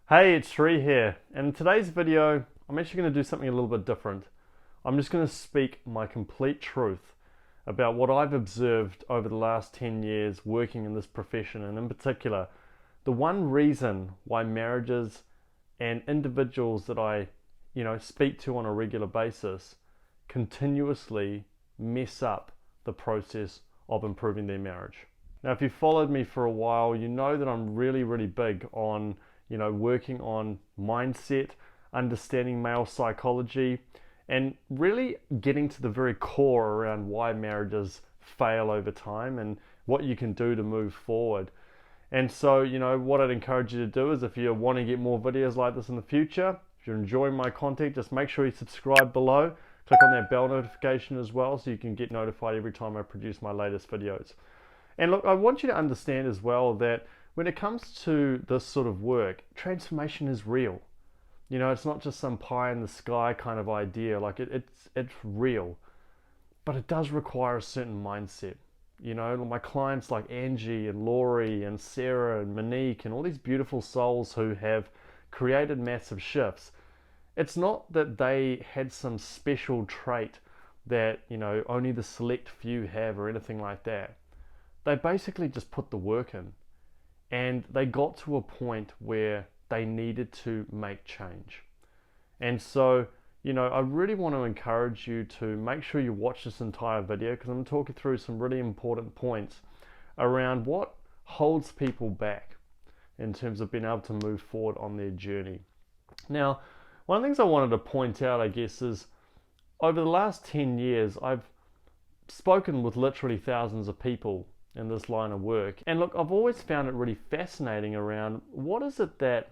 Hey, it's Sri here, and in today's video, I'm actually going to do something a little bit different. I'm just going to speak my complete truth about what I've observed over the last 10 years working in this profession, and in particular, the one reason why marriages and individuals that I, speak to on a regular basis continuously mess up the process of improving their marriage. Now, if you've followed me for a while, you know that I'm really big on working on mindset, understanding male psychology, and really getting to the very core around why marriages fail over time and what you can do to move forward. And so, what I'd encourage you to do is if you want to get more videos like this in the future, if you're enjoying my content, just make sure you subscribe below. Click on that bell notification as well so you can get notified every time I produce my latest videos. And look, I want you to understand as well that when it comes to this sort of work, transformation is real. It's not just some pie in the sky kind of idea. Like it's real, but it does require a certain mindset. My clients like Angie and Laurie and Sarah and Monique and all these beautiful souls who have created massive shifts. It's not that they had some special trait that, only the select few have or anything like that. They basically just put the work in. And they got to a point where they needed to make change. And so, I really want to encourage you to make sure you watch this entire video because I'm going to talk you through some really important points around what holds people back in terms of being able to move forward on their journey. Now, one of the things I wanted to point out, I guess, is over the last 10 years, I've spoken with literally thousands of people in this line of work. And look, I've always found it really fascinating around what is it that,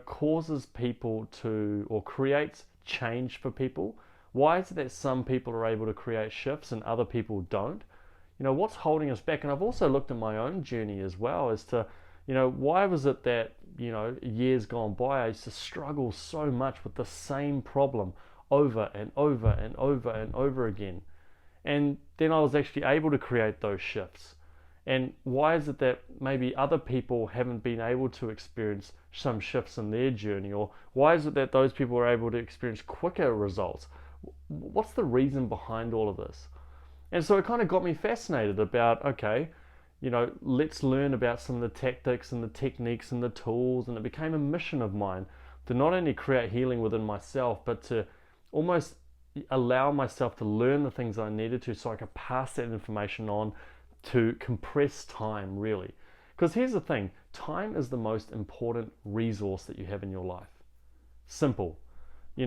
causes people to, or creates change for people? Why is it that some people are able to create shifts and other people don't? What's holding us back? And I've also looked at my own journey as well as to, why was it that, years gone by, I used to struggle so much with the same problem over and over and over and over again. And then I was actually able to create those shifts. And why is it that maybe other people haven't been able to experience some shifts in their journey? Or why is it that those people are able to experience quicker results? What's the reason behind all of this? And so it kind of got me fascinated about, okay, let's learn about some of the tactics and the techniques and the tools. And it became a mission of mine to not only create healing within myself, but to almost allow myself to learn the things I needed to so I could pass that information on to compress time, really. Because here's the thing, time is the most important resource that you have in your life. Simple. We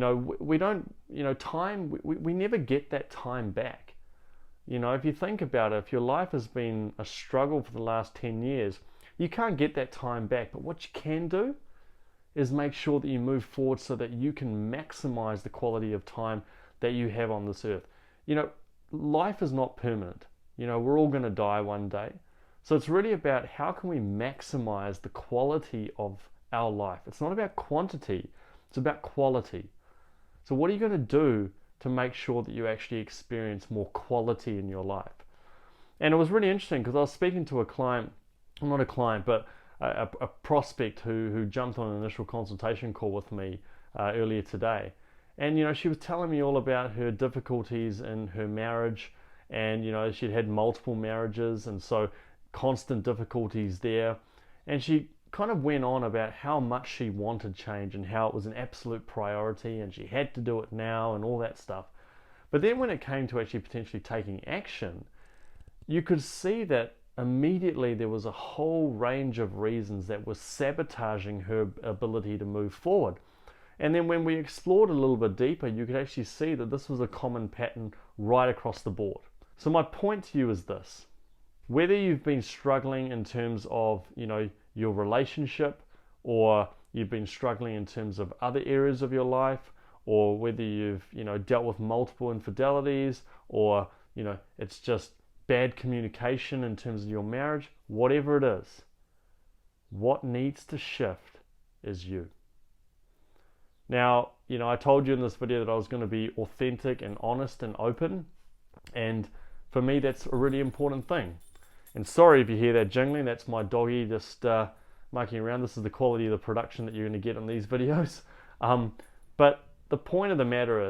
don't, time, we never get that time back. If you think about it, if your life has been a struggle for the last 10 years, you can't get that time back. But what you can do is make sure that you move forward so that you can maximize the quality of time that you have on this earth. Life is not permanent. We're all going to die one day. So it's really about how can we maximize the quality of our life. It's not about quantity, it's about quality. So what are you going to do to make sure that you actually experience more quality in your life? And it was really interesting because I was speaking to a client, well, not a client, but a prospect who jumped on an initial consultation call with me earlier today. And, she was telling me all about her difficulties in her marriage and, she'd had multiple marriages and so constant difficulties there. And she kind of went on about how much she wanted change and how it was an absolute priority and she had to do it now and all that stuff. But then when it came to actually potentially taking action, you could see that immediately there was a whole range of reasons that were sabotaging her ability to move forward. And then when we explored a little bit deeper, you could actually see that this was a common pattern right across the board. So my point to you is this. Whether you've been struggling in terms of, your relationship, or you've been struggling in terms of other areas of your life, or whether you've, dealt with multiple infidelities, or, it's just bad communication in terms of your marriage, whatever it is, what needs to shift is you. Now, I told you in this video that I was going to be authentic and honest and open. And for me, that's a really important thing. And sorry if you hear that jingling, that's my doggy just mucking around. This is the quality of the production that you're going to get on these videos. But the point of the matter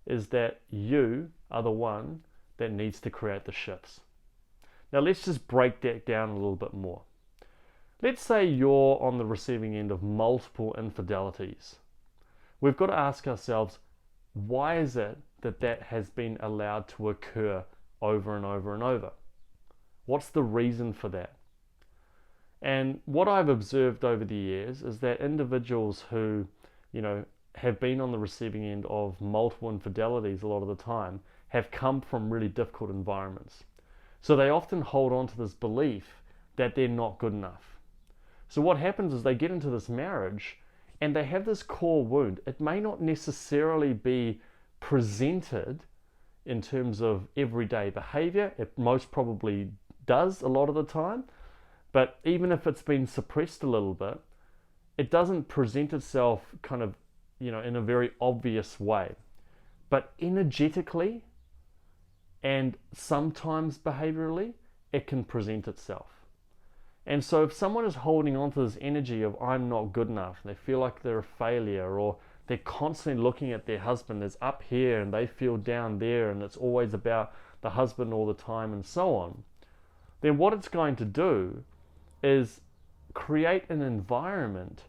is that you are the one that needs to create the shifts. Now let's just break that down a little bit more. Let's say you're on the receiving end of multiple infidelities. We've got to ask ourselves, why is it that that has been allowed to occur over and over and over? What's the reason for that? And what I've observed over the years is that individuals who, have been on the receiving end of multiple infidelities a lot of the time have come from really difficult environments. So they often hold on to this belief that they're not good enough. So what happens is they get into this marriage and they have this core wound. It may not necessarily be presented in terms of everyday behavior. It most probably does a lot of the time. But even if it's been suppressed a little bit, it doesn't present itself kind of, in a very obvious way. But energetically and sometimes behaviorally, it can present itself. And so if someone is holding on to this energy of I'm not good enough, they feel like they're a failure, or they're constantly looking at their husband as up here and they feel down there, and it's always about the husband all the time and so on, then what it's going to do is create an environment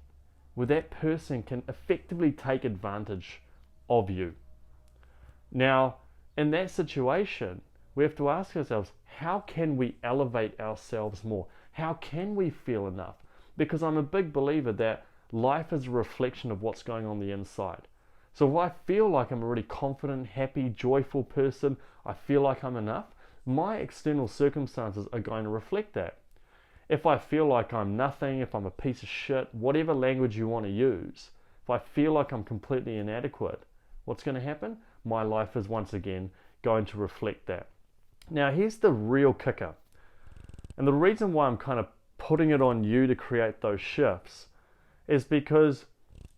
where that person can effectively take advantage of you. Now, in that situation, we have to ask ourselves, how can we elevate ourselves more? How can we feel enough? Because I'm a big believer that life is a reflection of what's going on the inside. So if I feel like I'm a really confident, happy, joyful person, I feel like I'm enough, my external circumstances are going to reflect that. If I feel like I'm nothing, if I'm a piece of shit, whatever language you want to use, if I feel like I'm completely inadequate, what's going to happen? My life is once again going to reflect that. Now here's the real kicker. And the reason why I'm kind of putting it on you to create those shifts is because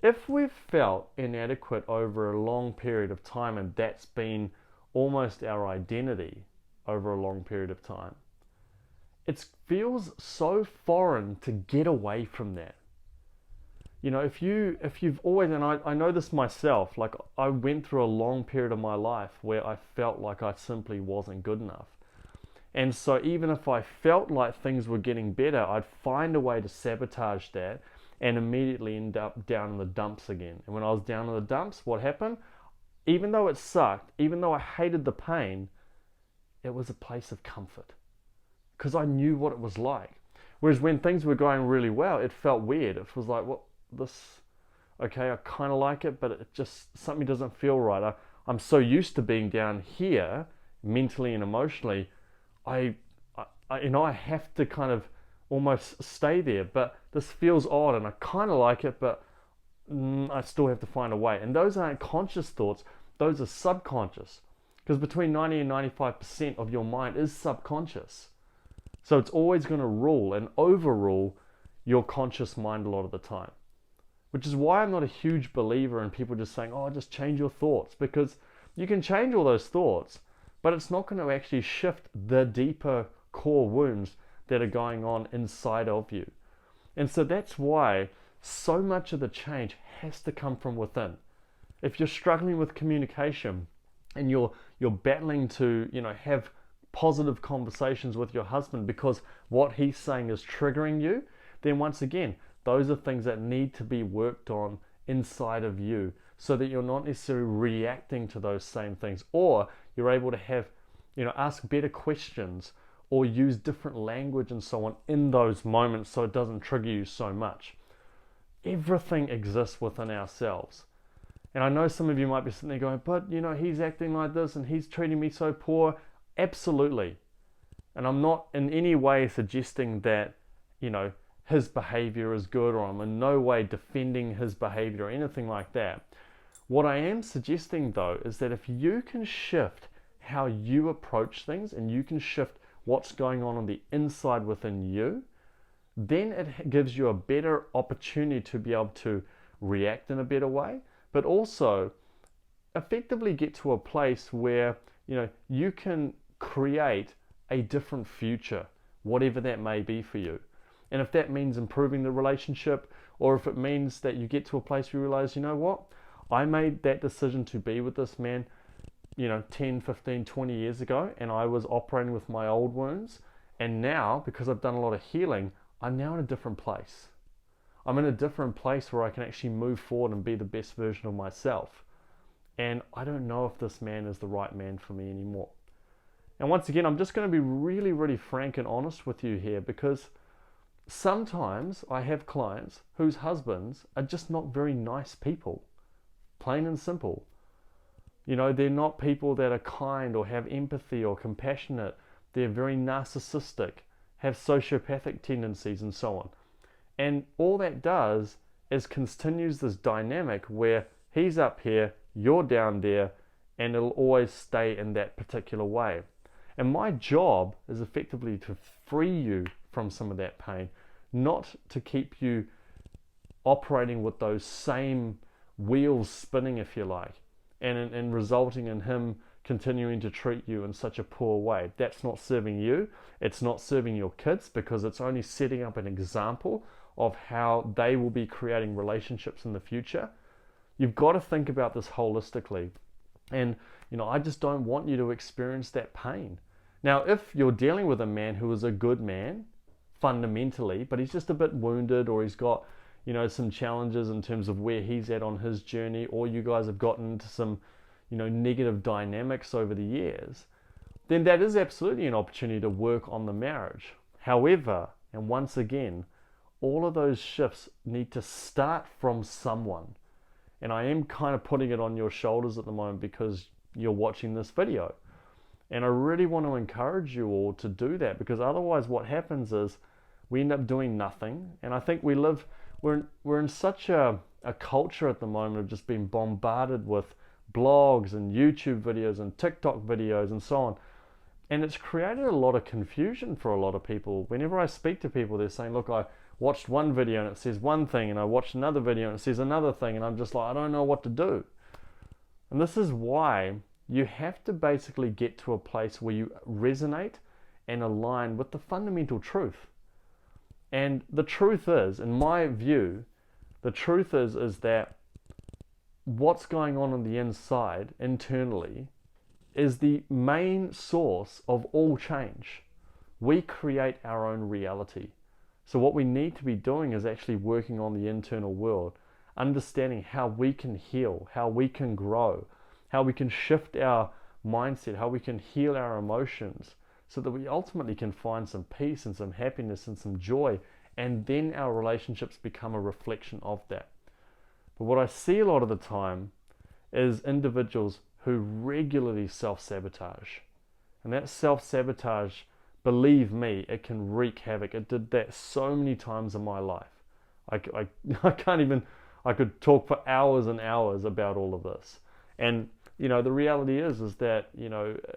if we've felt inadequate over a long period of time, and that's been almost our identity over a long period of time, it feels so foreign to get away from that. If you've always, and I know this myself, like I went through a long period of my life where I felt like I simply wasn't good enough. And so even if I felt like things were getting better, I'd find a way to sabotage that and immediately end up down in the dumps again. And when I was down in the dumps, what happened? Even though it sucked, even though I hated the pain, it was a place of comfort, because I knew what it was like. Whereas when things were going really well, it felt weird. It was like, okay, I kind of like it, but it just, something doesn't feel right. I'm so used to being down here, mentally and emotionally, I have to kind of almost stay there, but this feels odd and I kind of like it, but I still have to find a way. And those aren't conscious thoughts, those are subconscious, because between 90 and 95% of your mind is subconscious. So it's always going to rule and overrule your conscious mind a lot of the time. Which is why I'm not a huge believer in people just saying, oh, just change your thoughts. Because you can change all those thoughts, but it's not going to actually shift the deeper core wounds that are going on inside of you. And so that's why so much of the change has to come from within. If you're struggling with communication and you're battling to, have positive conversations with your husband because what he's saying is triggering you, then once again, those are things that need to be worked on inside of you so that you're not necessarily reacting to those same things, or you're able to have, ask better questions or use different language and so on in those moments so it doesn't trigger you so much. Everything exists within ourselves. And I know some of you might be sitting there going, but he's acting like this and he's treating me so poor. Absolutely. And I'm not in any way suggesting that, his behavior is good, or I'm in no way defending his behavior or anything like that. What I am suggesting though is that if you can shift how you approach things and you can shift what's going on the inside within you, then it gives you a better opportunity to be able to react in a better way, but also effectively get to a place where you can create a different future, whatever that may be for you. And if that means improving the relationship, or if it means that you get to a place where you realize, you know what, I made that decision to be with this man, 10, 15, 20 years ago, and I was operating with my old wounds. And now, because I've done a lot of healing, I'm now in a different place. I'm in a different place where I can actually move forward and be the best version of myself. And I don't know if this man is the right man for me anymore. And once again, I'm just going to be really, really frank and honest with you here, because sometimes I have clients whose husbands are just not very nice people, plain and simple. They're not people that are kind or have empathy or compassionate. They're very narcissistic, have sociopathic tendencies and so on. And all that does is continues this dynamic where he's up here, you're down there, and it'll always stay in that particular way. And my job is effectively to free you from some of that pain, not to keep you operating with those same wheels spinning, if you like, and resulting in him continuing to treat you in such a poor way. That's not serving you. It's not serving your kids, because it's only setting up an example of how they will be creating relationships in the future. You've got to think about this holistically. And, I just don't want you to experience that pain. Now, if you're dealing with a man who is a good man, fundamentally, but he's just a bit wounded, or he's got, some challenges in terms of where he's at on his journey, or you guys have gotten into some, negative dynamics over the years, then that is absolutely an opportunity to work on the marriage. However, and once again, all of those shifts need to start from someone. And I am kind of putting it on your shoulders at the moment because you're watching this video. And I really want to encourage you all to do that, because otherwise what happens is we end up doing nothing. And I think we're in such a culture at the moment of just being bombarded with blogs and YouTube videos and TikTok videos and so on. And it's created a lot of confusion for a lot of people. Whenever I speak to people, they're saying, look, I watched one video and it says one thing, and I watched another video and it says another thing, and I'm just like, I don't know what to do. And this is why you have to basically get to a place where you resonate and align with the fundamental truth. And the truth is, in my view, the truth is that what's going on the inside, internally, is the main source of all change. We create our own reality. So what we need to be doing is actually working on the internal world, understanding how we can heal, how we can grow, how we can shift our mindset, how we can heal our emotions, so that we ultimately can find some peace and some happiness and some joy, and then our relationships become a reflection of that. But what I see a lot of the time is individuals who regularly self-sabotage. And that self-sabotage, believe me, it can wreak havoc. It did that so many times in my life. I could talk for hours and hours about all of this. And, the reality is that,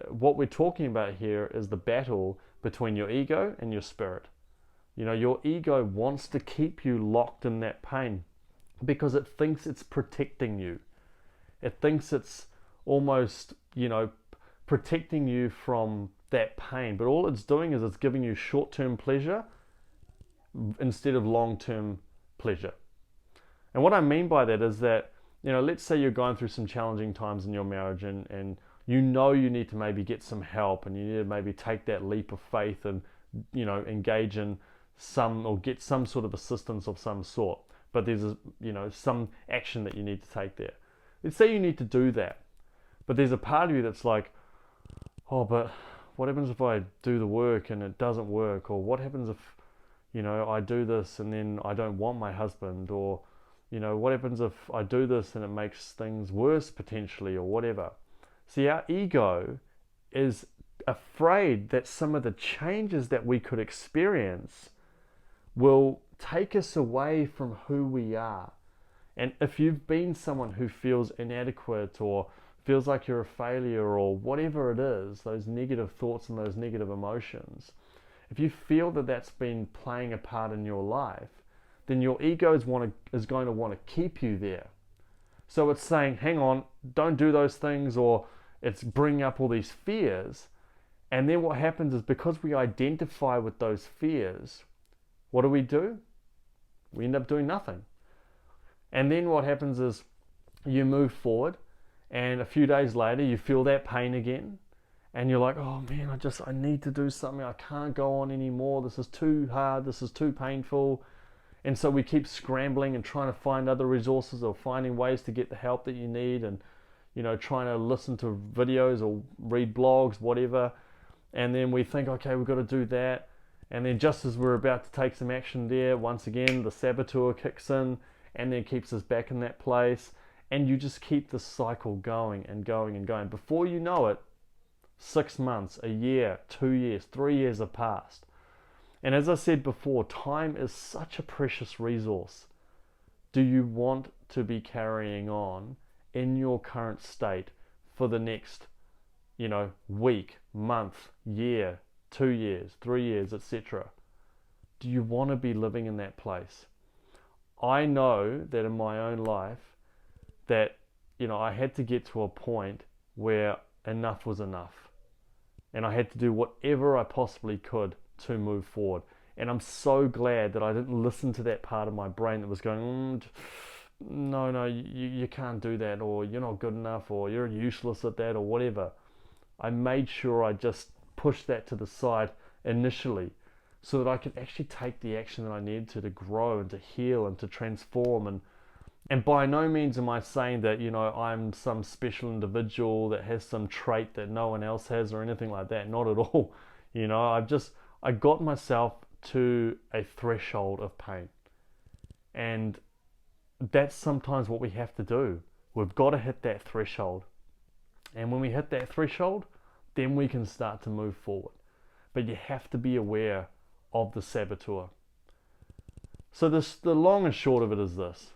what we're talking about here is the battle between your ego and your spirit. Your ego wants to keep you locked in that pain because it thinks it's protecting you. It thinks it's almost, protecting you from that pain. But all it's doing is it's giving you short-term pleasure instead of long-term pleasure. And what I mean by that is that, let's say you're going through some challenging times in your marriage, and you need to maybe get some help, and you need to maybe take that leap of faith and, engage in or get some sort of assistance of some sort. But there's, some action that you need to take there. Let's say you need to do that. But there's a part of you that's like, oh, but what happens if I do the work and it doesn't work? Or what happens if, I do this and then I don't want my husband? Or, what happens if I do this and it makes things worse potentially, or whatever? See, our ego is afraid that some of the changes that we could experience will take us away from who we are. And if you've been someone who feels inadequate or feels like you're a failure or whatever it is, those negative thoughts and those negative emotions, if you feel that that's been playing a part in your life, then your ego is going to want to keep you there. So it's saying, hang on, don't do those things, or it's bringing up all these fears. And then what happens is, because we identify with those fears, what do? We end up doing nothing. And then what happens is you move forward, and a few days later you feel that pain again, and you're like, oh man, I need to do something. I can't go on anymore. This is too hard. This is too painful. And so we keep scrambling and trying to find other resources or finding ways to get the help that you need, and trying to listen to videos or read blogs, whatever. And then we think, okay, we've got to do that. And then just as we're about to take some action there, once again, the saboteur kicks in and then keeps us back in that place. And you just keep the cycle going and going and going. Before you know it, 6 months, a year, 2 years, 3 years have passed. And as I said before, time is such a precious resource. Do you want to be carrying on in your current state for the next, week, month, year, 2 years, 3 years, etc.? Do you want to be living in that place? I know that in my own life that, I had to get to a point where enough was enough. And I had to do whatever I possibly could to move forward. And I'm so glad that I didn't listen to that part of my brain that was going, no, you can't do that, or you're not good enough, or you're useless at that, or whatever. I made sure I just pushed that to the side initially so that I could actually take the action that I needed to grow and to heal and to transform. And by no means am I saying that, I'm some special individual that has some trait that no one else has or anything like that. Not at all. I got myself to a threshold of pain. And that's sometimes what we have to do. We've got to hit that threshold. And when we hit that threshold, then we can start to move forward. But you have to be aware of the saboteur. So the long and short of it is this.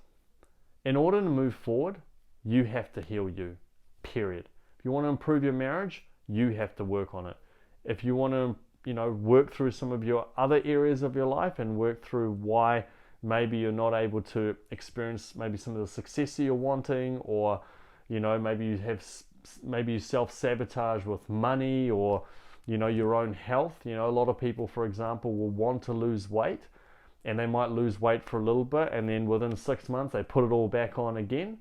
In order to move forward, you have to heal you, period. If you want to improve your marriage, you have to work on it. If you want to work through some of your other areas of your life and work through why maybe you're not able to experience maybe some of the success that you're wanting, or maybe you self-sabotage with money, or your own health. A lot of people, for example, will want to lose weight, and they might lose weight for a little bit, and then within 6 months they put it all back on again.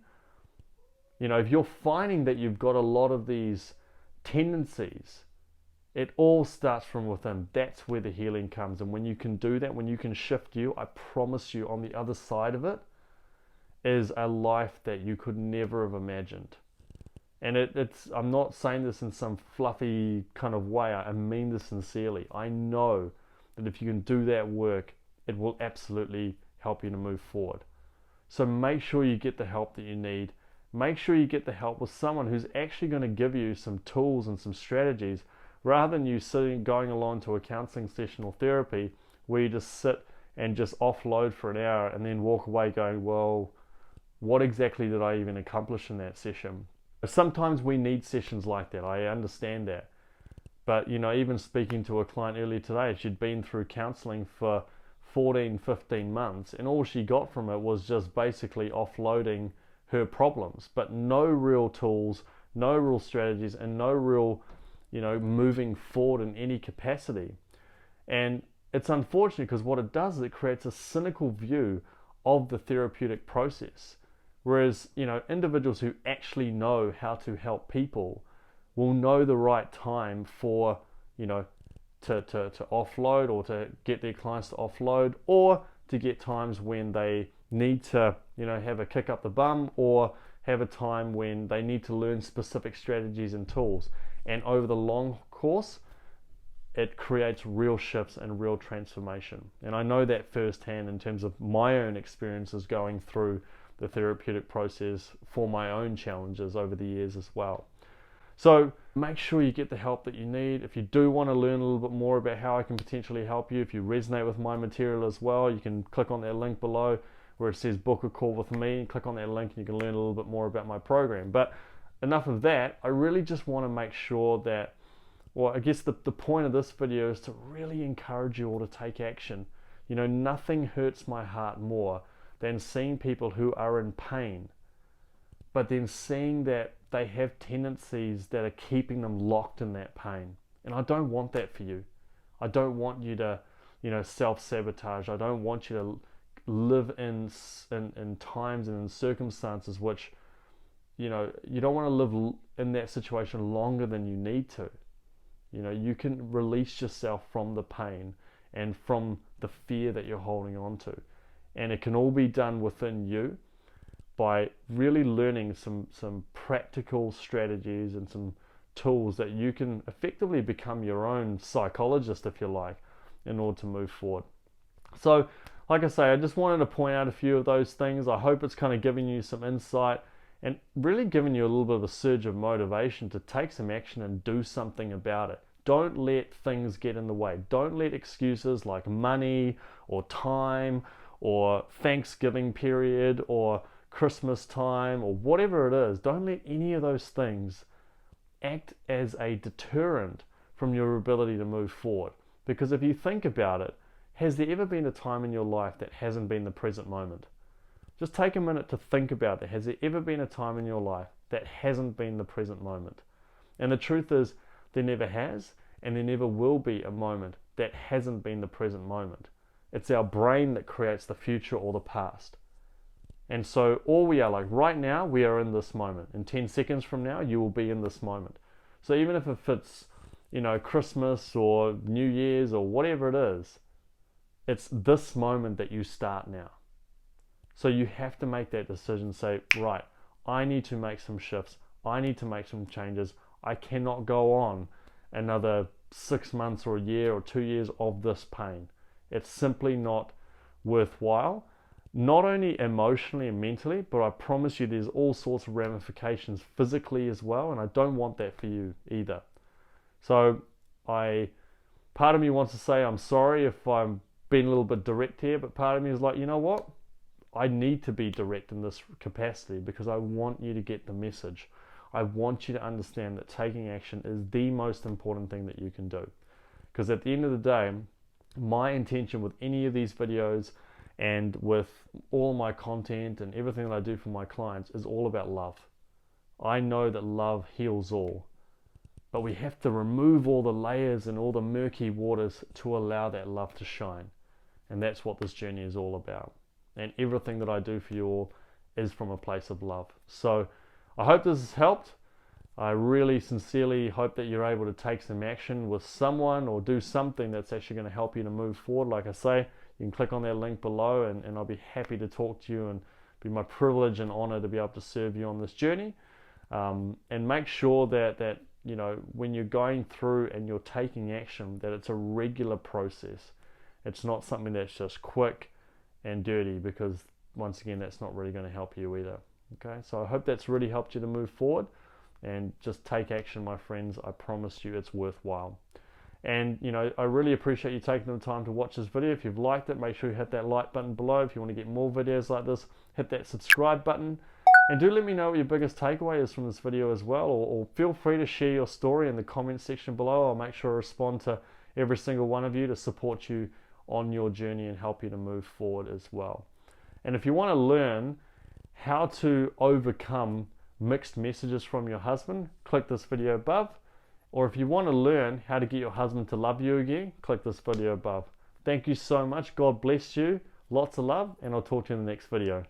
If you're finding that you've got a lot of these tendencies, it all starts from within. That's where the healing comes. And when you can do that, when you can shift you, I promise you, on the other side of it is a life that you could never have imagined. And I'm not saying this in some fluffy kind of way. I mean this sincerely. I know that if you can do that work, it will absolutely help you to move forward. So make sure you get the help that you need. Make sure you get the help with someone who's actually going to give you some tools and some strategies, rather than you going along to a counseling session or therapy where you just sit and just offload for an hour and then walk away going, well, what exactly did I even accomplish in that session? Sometimes we need sessions like that. I understand that. But, even speaking to a client earlier today, she'd been through counseling for 14, 15 months, and all she got from it was just basically offloading her problems, but no real tools, no real strategies, and no real moving forward in any capacity. And it's unfortunate, because what it does is it creates a cynical view of the therapeutic process. Whereas, individuals who actually know how to help people will know the right time for, to offload, or to get their clients to offload, or to get times when they need to, have a kick up the bum, or have a time when they need to learn specific strategies and tools. And over the long course, it creates real shifts and real transformation. And I know that firsthand in terms of my own experiences going through the therapeutic process for my own challenges over the years as well. So make sure you get the help that you need. If you do want to learn a little bit more about how I can potentially help you, if you resonate with my material as well, you can click on that link below where it says book a call with me. Click on that link and you can learn a little bit more about my program. But enough of that. I really just want to make sure that, well, I guess the point of this video is to really encourage you all to take action. Nothing hurts my heart more than seeing people who are in pain, but then seeing that they have tendencies that are keeping them locked in that pain. And I don't want that for you. I don't want you to, self-sabotage. I don't want you to live in times and in circumstances which, you don't want to live in that situation longer than you need to. You can release yourself from the pain and from the fear that you're holding on to. And it can all be done within you by really learning some practical strategies and some tools that you can effectively become your own psychologist, if you like, in order to move forward. So, like I say, I just wanted to point out a few of those things. I hope it's kind of giving you some insight and really giving you a little bit of a surge of motivation to take some action and do something about it. Don't let things get in the way. Don't let excuses like money or time or Thanksgiving period or Christmas time or whatever it is, don't let any of those things act as a deterrent from your ability to move forward. Because if you think about it, has there ever been a time in your life that hasn't been the present moment? Just take a minute to think about that. Has there ever been a time in your life that hasn't been the present moment? And the truth is, there never has, and there never will be a moment that hasn't been the present moment. It's our brain that creates the future or the past. And so all we are, like right now, we are in this moment. In 10 seconds from now, you will be in this moment. So even if it's, Christmas or New Year's or whatever it is, it's this moment that you start now. So you have to make that decision, say, right, I need to make some shifts. I need to make some changes. I cannot go on another 6 months or a year or 2 years of this pain. It's simply not worthwhile. Not only emotionally and mentally, but I promise you there's all sorts of ramifications physically as well, and I don't want that for you either. So part of me wants to say I'm sorry if I'm being a little bit direct here, but part of me is like, you know what? I need to be direct in this capacity because I want you to get the message. I want you to understand that taking action is the most important thing that you can do. Because at the end of the day, my intention with any of these videos and with all my content and everything that I do for my clients is all about love. I know that love heals all, but we have to remove all the layers and all the murky waters to allow that love to shine. And that's what this journey is all about. And everything that I do for you all is from a place of love. So I hope this has helped. I really sincerely hope that you're able to take some action with someone or do something that's actually going to help you to move forward. Like I say, you can click on that link below and I'll be happy to talk to you and be my privilege and honor to be able to serve you on this journey. And make sure that when you're going through and you're taking action, that it's a regular process. It's not something that's just quick and dirty, because once again, that's not really going to help you either. Okay, so I hope that's really helped you to move forward and just take action, my friends. I promise you it's worthwhile. And I really appreciate you taking the time to watch this video. If you've liked it, make sure you hit that like button below. If you want to get more videos like this, hit that subscribe button. And do let me know what your biggest takeaway is from this video as well, or feel free to share your story in the comment section below. I'll make sure I respond to every single one of you to support you on your journey and help you to move forward as well. And if you want to learn how to overcome mixed messages from your husband, click this video above. Or if you want to learn how to get your husband to love you again, click this video above. Thank you so much. God bless you. Lots of love, and I'll talk to you in the next video.